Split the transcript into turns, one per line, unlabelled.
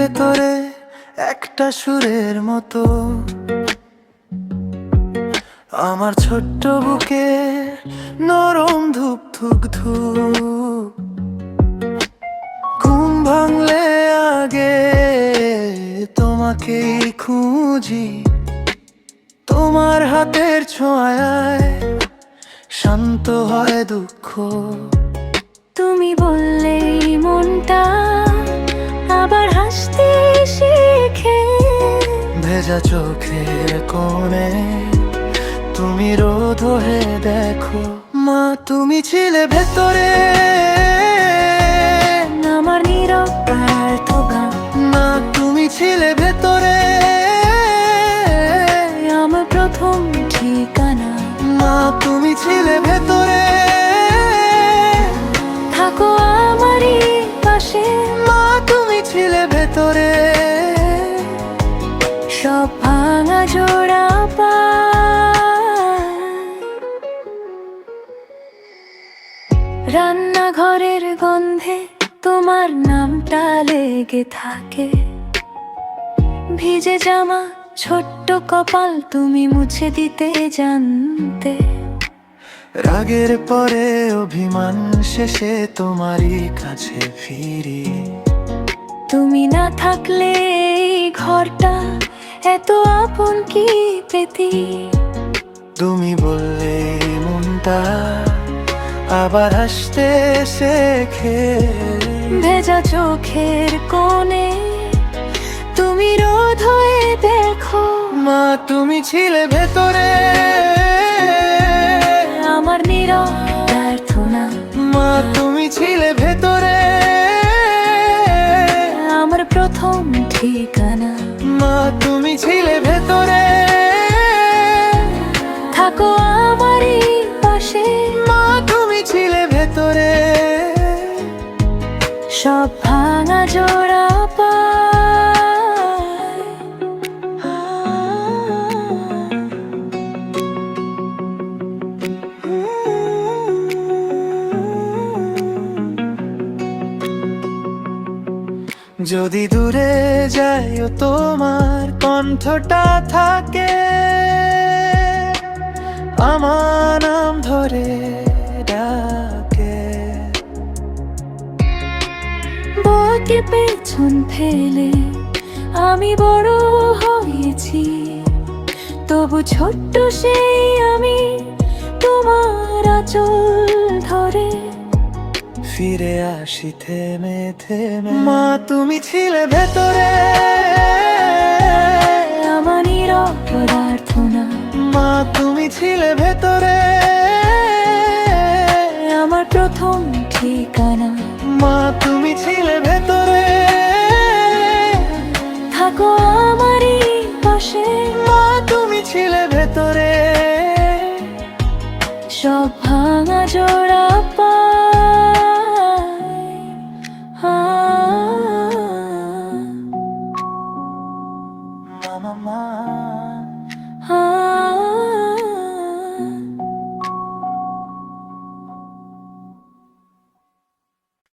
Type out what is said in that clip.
ভেতরে একটা সুরের মতো, আমার ছোট্ট বুকে নরম ধুক ধুক ধুক। ঘুম ভাঙলে আগে তোমাকেই খুঁজি, তোমার হাতের ছোঁয়ায় শান্ত হয় দুঃখ।
তুমি বললেই মনটা আবার হাসতে শেখে।
ভেজা চোখের কোণে তুমি রোদ হয়ে দেখো। মা তুমি ছিলে ভেতরে
আমার নীরব প্রার্থনা,
মা তুমি ছিলে ভেতরে
আমার প্রথম ঠিকানা।
মা তুমি ছিলে ভেতরে,
থাকো আমারই পাশে।
মা তুমি ছিলে ভেতরে।
সব ভাঙা জোড়া রান্নাঘরের গন্ধে তোমার নামটা লেগে থাকে। ভিজে জামা ছোট্ট কপাল তুমি মুছে দিতে জানতে।
রাগের পরে অভিমান শেষে তোমারই কাছে ফিরি।
তুমি না থাকলে এই ঘরটা এত আপন কি পেতি।
তুমি বললে মনটা আবার হাসতে শেখে।
ভেজা চোখের কোণে তুমি রোদ হয়ে দেখো।
মা তুমি ছিলে ভেতরে
আমার নীরব প্রার্থনা,
মা তুমি ছিলে ভেতরে
আমার প্রথম ঠিকানা।
মা তুমি ছিলে ভেতরে,
থাকো আমারই পাশে।
মা তুমি ছিলে ভেতরে।
সব ভাঙা জোড়া
যদি দূরে যাইও তোমার কণ্ঠটা থাকে আমার নাম ধরে ডাকে।
বইকে পেছন ফেলে আমি বড় হয়েছি, তবু ছোট্ট সেই আমি তোমার আঁচল ধরে
ফিরে আসি থেমে থেমে। মা তুমি ছিলে ভেতরে
আমার নীরব প্রার্থনা,
মা তুমি ছিলে ভেতরে
আমার প্রথম ঠিকানা।
মা তুমি ছিলে ভেতরে।